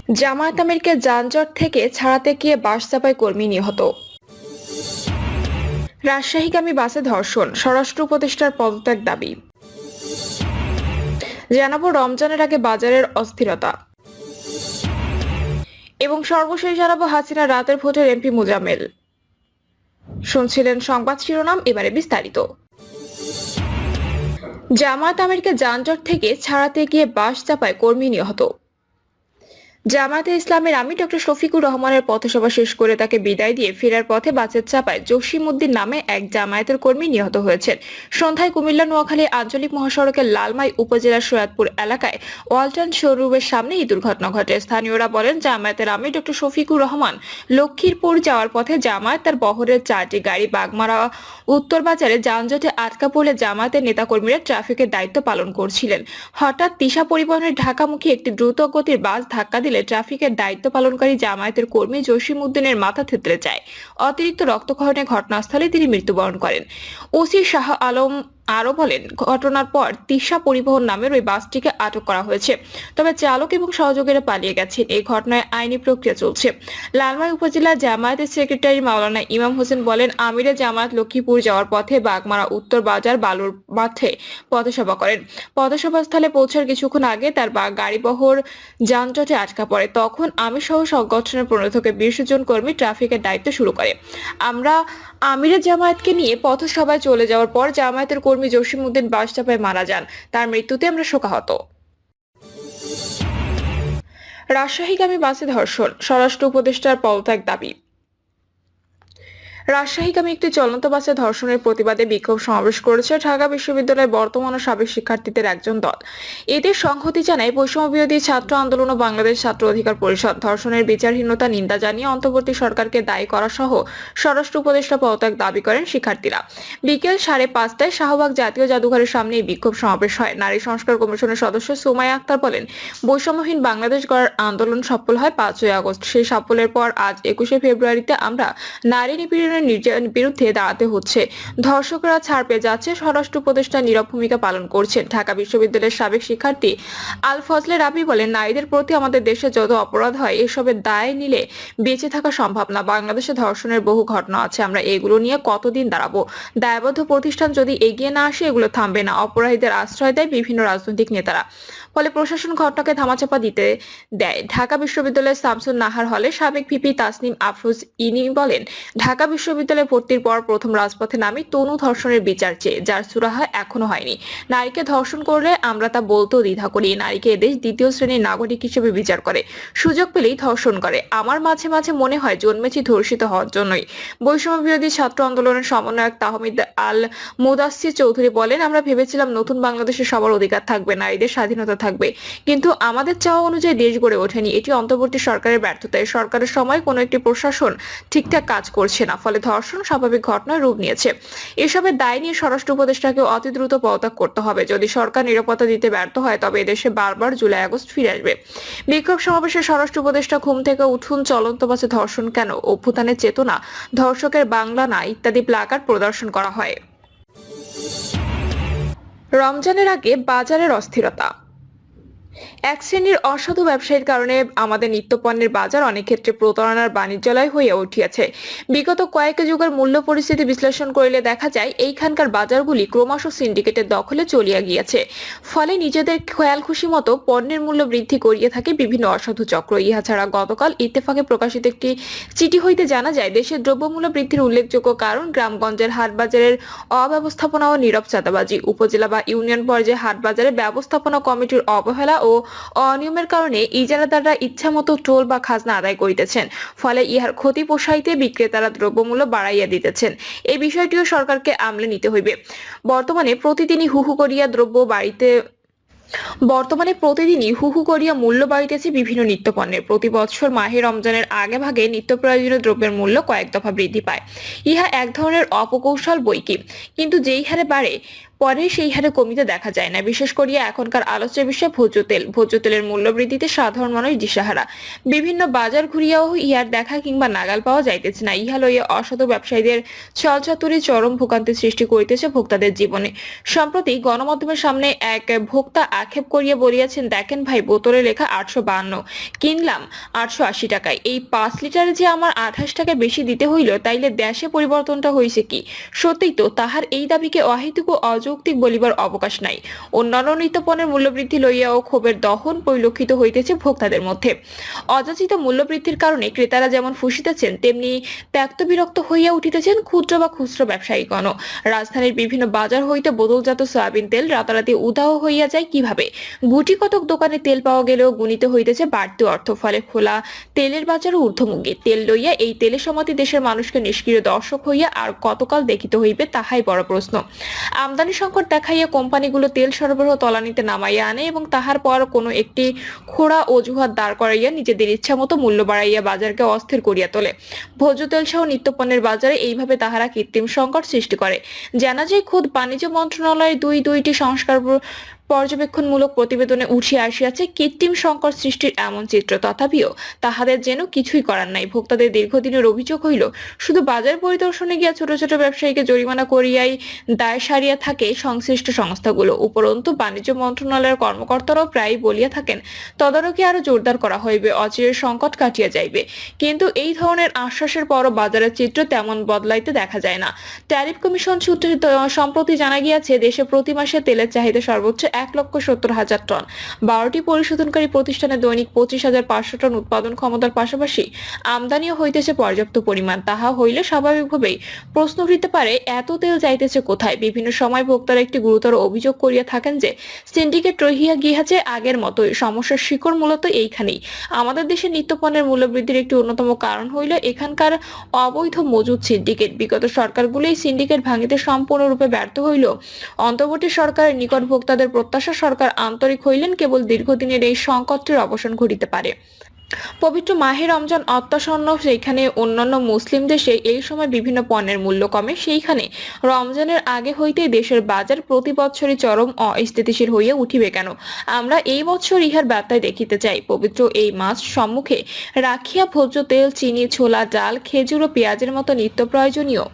জামায়াত আমিরকে যানজট থেকে ছাড়াতে গিয়ে বাস চাপায় কর্মী নিহত। রাজশাহীগামী বাসে ধর্ষণ, স্বরাষ্ট্র উপদেষ্টার পদত্যাগ দাবি। জানাবো রমজানের আগে বাজারের অস্থিরতা এবং সর্বশেষ জানাবো হাসিনা রাতের ভোটের এমপি মুজাম্মেল। শুনছিলেন সংবাদ শিরোনাম, এবারে বিস্তারিত। জামায়াত আমিরকে যানজট থেকে ছাড়াতে গিয়ে বাস চাপায় কর্মী নিহত। জামায়াতে ইসলামের আমির ডক্টর শফিকুর রহমানের পথসভা শেষ করে তাকে বিদায় দিয়ে ফেরার পথে বাসের চাপায় জসিম উদ্দিন নামে এক জামায়াতের কর্মী নিহত হয়েছেন। সন্ধ্যায় কুমিল্লা নোয়াখালী আঞ্চলিক মহাসড়কের লালমাই উপজেলার সৈয়দপুর এলাকায় ওয়ালটন শোরুমের সামনে এই দুর্ঘটনা ঘটে। স্থানীয়রা বলেন, জামায়াতের আমির ডক্টর শফিকুর রহমান লক্ষ্মীরপুর যাওয়ার পথে জামায়াত তার বহরের 4টি গাড়ি বাগমারা উত্তর বাজারে যানজটে আটকা পড়লে জামায়াতের নেতাকর্মীরা ট্রাফিকের দায়িত্ব পালন করছিলেন। হঠাৎ তিশা পরিবহনের ঢাকামুখী একটি দ্রুত গতির বাস ধাক্কা দিলে ট্রাফিকের দায়িত্ব পালনকারী জামায়াতের কর্মী জসিম উদ্দিনের মাথা থেতলে যায়। অতিরিক্ত রক্তক্ষরণে ঘটনাস্থলে তিনি মৃত্যুবরণ করেন। ওসি শাহ আলম আরো বলেন, ঘটনার পর তিশা পরিবহন নামের ওই বাসটিকে আটক করা হয়েছে, তবে চালক এবং সহযোগীরা পালিয়ে গেছেন। এই ঘটনায় আইনি প্রক্রিয়া চলছে। লালমাই উপজেলা জামায়াতের সেক্রেটারি মাওলানা ইমাম হোসেন বলেন, আমিরে জামায়াত লক্ষ্মীপুর যাওয়ার পথে বাগমারা উত্তর বাজার বালুর মাঠে পথসভা করেন। পথসভাস্থলে পৌঁছার কিছুক্ষণ আগে তার গাড়িবহর যানজটে আটকা পড়ে। তখন আমি সহ সংগঠনের 15 থেকে 20 জন কর্মী ট্রাফিকের দায়িত্ব শুরু করে। আমরা আমিরে জামায়াতকে নিয়ে পথসভায় চলে যাওয়ার পর জামায়াতের কর্মী জসিম উদ্দিন বাস চাপায় মারা যান। তার মৃত্যুতে আমরা শোকাহত। রাজশাহীগামী বাসে ধর্ষণ, স্বরাষ্ট্র উপদেষ্টার পদত্যাগ দাবি। রাজশাহীগামী একটি চলন্ত বাসে ধর্ষণের প্রতিবাদে বিক্ষোভ সমাবেশ করেছে ঢাকা বিশ্ববিদ্যালয়ের বর্তমান ও সাবেক শিক্ষার্থীদের একজন দল। এতে সংহতি জানায় বৈষম্য বিরোধী ছাত্র আন্দোলন ও বাংলাদেশ ছাত্র অধিকার পরিষদ। ধর্ষণের বিচারহীনতা নিন্দা জানিয়ে অন্তর্বর্তী সরকারকে দায়ী করা সহ স্বরাষ্ট্র উপদেষ্টা পদত্যাগ দাবি করেন শিক্ষার্থীরা। বিকেল 5:30টায় শাহবাগ জাতীয় জাদুঘরের সামনে এই বিক্ষোভ সমাবেশ হয়। নারী সংস্কার কমিশনের সদস্য সুমাইয়া আক্তার বলেন, বৈষম্যহীন বাংলাদেশ গড়ার আন্দোলন সফল হয় 5ই আগস্ট। সেই সাফল্যের পর আজ 21শে ফেব্রুয়ারিতে আমরা নারী নিপীড়নের নির্যাতনের বিরুদ্ধে দাঁড়াতে হচ্ছে। ধর্ষকরা ছাড় পেয়ে যাচ্ছে, স্বরাষ্ট্র উপদেষ্টা নীরব ভূমিকা পালন করছেন। ঢাকা বিশ্ববিদ্যালয়ের সাবেক শিক্ষার্থী আল ফজলে রাবি বলেন, নারীদের প্রতি আমাদের দেশে যত অপরাধ হয় এসবের দায় নিলে বেঁচে থাকা সম্ভব না। বাংলাদেশে ধর্ষণের বহু ঘটনা আছে, আমরা এগুলো নিয়ে কতদিন দাঁড়াবো? দায়বদ্ধ প্রতিষ্ঠান যদি এগিয়ে না আসে এগুলো থামবে না। অপরাধীদের আশ্রয় দেয় বিভিন্ন রাজনৈতিক নেতারা, ফলে প্রশাসন ঘটনাকে ধামাচাপা দিতে দেয়। ঢাকা বিশ্ববিদ্যালয়ের শামসুন নাহার হলে সাবেক ভিপি তাসনিম আফরোজ ইনি বলেন, ঢাকা বিশ্ববিদ্যালয়ে ভর্তির পর প্রথম রাজপথে নামি তনু ধর্ষণের বিচার চেয়ে, যার সুরাহা এখনো হয়নি। নারীকে ধর্ষণ করলে আমরা তা বলতেও দ্বিধা করি। নারীকে এদেশ দ্বিতীয় শ্রেণীর নাগরিক হিসেবে বিচার করে, সুযোগ পেলেই ধর্ষণ করে। আমার মাঝে মাঝে মনে হয় জন্মেছি ধর্ষিত হওয়ার জন্যই। বৈষম্য বিরোধী ছাত্র আন্দোলনের সমন্বয়ক তাহমিদ আল মুদাসসির চৌধুরী বলেন, আমরা ভেবেছিলাম নতুন বাংলাদেশে সবার অধিকার থাকবে, নারীদের স্বাধীনতা থাকবে, কিন্তু আমাদের চাওয়া অনুযায়ী দেশ গড়ে ওঠেনি। এটি অন্তর্বর্তী সরকারের ব্যর্থতা। সরকারের সময় কোনো একটি প্রশাসন ঠিকঠাক কাজ করছে না, ফলে ধর্ষণ স্বাভাবিক ঘটনার রূপ নিয়েছে। এসবের দায় নিয়ে স্বরাষ্ট্র উপদেষ্টাকে অতি দ্রুত পদত্যাগ করতে হবে। যদি সরকার নিরাপত্তা দিতে ব্যর্থ হয় তবে এদেশে বারবার জুলাই আগস্ট ফিরে আসবে। বিক্ষোভ সমাবেশে স্বরাষ্ট্র উপদেষ্টা ঘুম থেকে উঠুন, চলন্ত বাসে ধর্ষণ কেন, অভ্যুত্থানের চেতনা, ধর্ষকের বাংলা না ইত্যাদি প্লাকার্ড প্রদর্শন করা হয়। রমজানের আগে বাজারের অস্থিরতা। এক শ্রেণীর অসাধু ব্যবসায়ীর কারণে আমাদের নিত্যপণ্যের বাজার অনেক ক্ষেত্রে প্রতারণার বাণিজ্যালয় হয়ে উঠিয়াছে। বিগত কয়েক যুগের মূল্য পরিস্থিতি বিশ্লেষণ করিলে দেখা যায় এইখানকার বাজারগুলি ক্রমশ সিন্ডিকেটের দখলে চলিয়া গিয়েছে। ফলে নিজেদের খেয়াল খুশি মতো পণ্যের মূল্য বৃদ্ধি করিয়ে থাকে বিভিন্ন অসাধু চক্র। ইহা ছাড়া গতকাল ইত্তেফাকে প্রকাশিত একটি চিঠি হইতে জানা যায়, দেশের দ্রব্যমূল্য বৃদ্ধির উল্লেখযোগ্য কারণ গ্রামগঞ্জের হাট বাজারের অব্যবস্থাপনা ও নীরব চাঁদাবাজি। উপজেলা বা ইউনিয়ন পর্যায়ে হাট বাজারে ব্যবস্থাপনা কমিটির অবহেলা ও অনিয়মের কারণে ইজারাদাররা ইচ্ছামতো টোল বা খাজনা আদায় করিতেছেন। ফলে ইহার ক্ষতি পোষাইতে বিক্রেতারা দ্রব্যমূল্য বাড়াইয়া দিতেছেন। এই বিষয়টিও সরকারকে আমলে নিতে হইবে। বর্তমানে প্রতিদিনই হু হু করিয়া মূল্য বাড়িতেছে বিভিন্ন নিত্যপণ্যের। প্রতি বছর মাহে রমজানের আগে ভাগে নিত্য প্রয়োজনীয় দ্রব্যের মূল্য কয়েক দফা বৃদ্ধি পায়। ইহা এক ধরনের অপকৌশল বৈকি, কিন্তু যেই হারে বাড়ে পরে সেই হারে কমিতে দেখা যায় না। বিশেষ করিয়া এখনকার আলোচ্য বিষয় ভোজ্য তেলের মূল্য বৃদ্ধিতে সাধারণ মানুষ দিশাহারা। বিভিন্ন বাজার ঘুরিয়াও ইহার দেখা কিংবা নাগাল পাওয়া যাইতেছে না। ইহা লইয়া অসাধু ব্যবসায়ীদের ছলচাতুরি চরম ভোগান্তি সৃষ্টি করিতেছে ভোক্তাদের জীবনে। সম্প্রতি গণমাধ্যমের সামনে এক ভোক্তা আক্ষেপ করিয়া বলিয়াছেন, দেখেন ভাই, বোতলে লেখা 852, কিনলাম 880 টাকায়। এই 5 লিটারে যে আমার 28 টাকা বেশি দিতে হইল, তাইলে দেশে পরিবর্তনটা হইছে কি? সত্যিই তো তাহার এই দাবিকে অহেতুক ও অযৌক্তিক বলিবার অবকাশ নাই। অন্যান্য নিত্যপণ্যের মূল্যবৃদ্ধি লইয়াও ক্ষোভের দহন পরিলক্ষিত হইতেছে ভোক্তাদের মধ্যে। অযাচিত মূল্যবৃদ্ধির কারণে ক্রেতারা যেমন ফুসিতেছেন, তেমনি ত্যক্ত বিরক্ত হইয়া উঠিতেছেন ক্ষুদ্র বা খুচরো ব্যবসায়ীগণও। রাজধানীর বিভিন্ন বাজার হইতে বোতলজাত সয়াবিন তেল রাতারাতি উধাও হইয়া যায় কিভাবে? গুটি কতক দোকানে তেল পাওয়া গেলেও গুনিতে হইতেছে বাড়তি অর্থ। ফলে খোলা তেলের বাজার ঊর্ধ্বমুখী। তেল লইয়া এই তেলের সমাধি দেশের মানুষকে নিষ্ক্রিয় দর্শক হইয়া আর কতকাল দেখিতে হইবে, তাহাই বড় প্রশ্ন। আমদানি সংকট দেখাইয়া কোম্পানিগুলো তেল সরবরাহ তলানিতে নামাইয়া আনে এবং তাহার পর কোনো একটি খোড়া অজুহাত দাঁড় করাইয়া নিজেদের ইচ্ছা মতো মূল্য বাড়াইয়া বাজারকে অস্থির করিয়া তোলে। ভোজ্য তেল সহ নিত্যপণ্যের বাজারে এইভাবে তাহারা কৃত্রিম সংকট সৃষ্টি করে। জানা যায়, খোদ বাণিজ্য মন্ত্রণালয়ের দুইটি সংস্কার পর্যবেক্ষণমূলক প্রতিবেদনে উঠিয়া আসিয়াছে কৃত্রিম সংকট সৃষ্টির এমন চিত্র। তথাপিও তাহাদের যেন কিছুই করার নাই। ভোক্তাদের দীর্ঘদিনের অভিযোগ হইল, শুধু বাজার পরিদর্শনে গিয়া ছোট ছোট ব্যবসায়ীকে জরিমানা করিয়াই দায় সারিয়া থাকে সংশ্লিষ্ট সংস্থাগুলো। উপরন্তু বাণিজ্য মন্ত্রণালয়ের কর্মকর্তারাও প্রায় বলিয়া থাকেন, তদারকি আরো জোরদার করা হইবে, অচিরের সংকট কাটিয়া যাইবে। কিন্তু এই ধরনের আশ্বাসের পরও বাজারের চিত্র তেমন বদলাইতে দেখা যায় না। ট্যারিফ কমিশন সূত্রে সম্প্রতি জানা গিয়েছে, দেশে প্রতি মাসে তেলের চাহিদা সর্বোচ্চ 1,70,000 টন। 12টি পরিশোধনকারী প্রতিষ্ঠানে দৈনিক 25,500 টন উৎপাদন ক্ষমতার পাশাপাশি আমদানিও হইতেছে পর্যাপ্ত পরিমাণ। তাহা হইলে স্বাভাবিকভাবেই প্রশ্ন উঠিতে পারে, এত তেল যাইতেছে কোথায়? বিভিন্ন সময় ভোক্তারা একটি গুরুতর অভিযোগ করিয়া থাকেন যে সিন্ডিকেট রহিয়া গিয়াছে আগের মতোই। সমস্যার শিকড় মূলত এইখানেই। আমাদের দেশে নিত্যপণ্যের মূল্যবৃদ্ধির একটি অন্যতম কারণ হইল এখানকার অবৈধ মজুদ সিন্ডিকেট। বিগত সরকারগুলো এই সিন্ডিকেট ভাঙিতে সম্পূর্ণরূপে ব্যর্থ হইল। অন্তর্বর্তী সরকারের নিকট ভোক্তাদের প্রত্যাশা, সরকার আন্তরিক হইলেন কেবল দীর্ঘদিনের এই সংকটটির অবসান ঘটিতে পারে। পবিত্র মাহে রমজান অত্যাসন্ন, সেইখানে অন্যান্য মুসলিম দেশে এই সময় বিভিন্ন পণ্যের মূল্য কমে, সেইখানে রমজানের আগে হইতেই দেশের বাজার প্রতি বছরই চরম অস্থিতিশীল হইয়া উঠিবে কেন? আমরা এই বছর ইহার বার্তায় দেখিতে চাই। পবিত্র এই মাস সম্মুখে রাখিয়া ভোজ্য তেল, চিনি, ছোলা, ডাল, খেজুর ও পেঁয়াজের মতো নিত্য প্রয়োজনীয়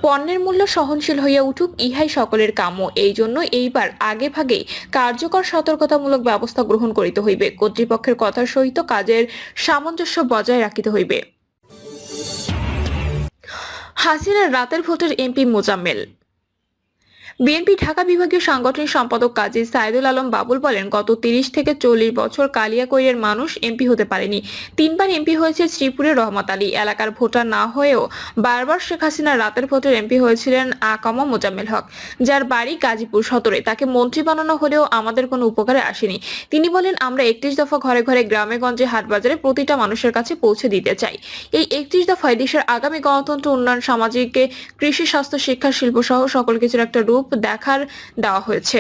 পণ্যের মূল্য সহনশীল হইয়া উঠুক, ইহাই সকলের কাম্য। এই জন্য এইবার আগে ভাগে কার্যকর সতর্কতামূলক ব্যবস্থা গ্রহণ করিতে হইবে। কর্তৃপক্ষের কথার সহিত কাজের সামঞ্জস্য বজায় রাখিতে হইবে। হাসিনার রাতের ভোটের এমপি মোজাম্মেল। বিএনপি ঢাকা বিভাগীয় সাংগঠনিক সম্পাদক কাজী সাইদুল আলম বাবুল বলেন, গত 30 থেকে 40 বছর কালিয়াকৈরের মানুষ এমপি হতে পারেনি। 3 বার এমপি হয়েছে শ্রীপুরের রহমত আলী। এলাকার ভোটার না হয়েও বারবার শেখ হাসিনার রাতের ভোটের এমপি হয়েছিলেন আকামা মোজাম্মেল হক, যার বাড়ি গাজীপুর সদরে। তাকে মন্ত্রী বানানো হলেও আমাদের কোনো উপকারে আসেনি। তিনি বলেন, আমরা 31 দফা ঘরে ঘরে, গ্রামে গঞ্জে, হাটবাজারে প্রতিটা মানুষের কাছে পৌঁছে দিতে চাই। এই 31 দফায় দেশের আগামী গণতন্ত্র, উন্নয়ন, সামাজিক, কৃষি, স্বাস্থ্য, শিক্ষা, শিল্প সহ সকল কিছুর একটা রূপ দেখার দেওয়া হয়েছে।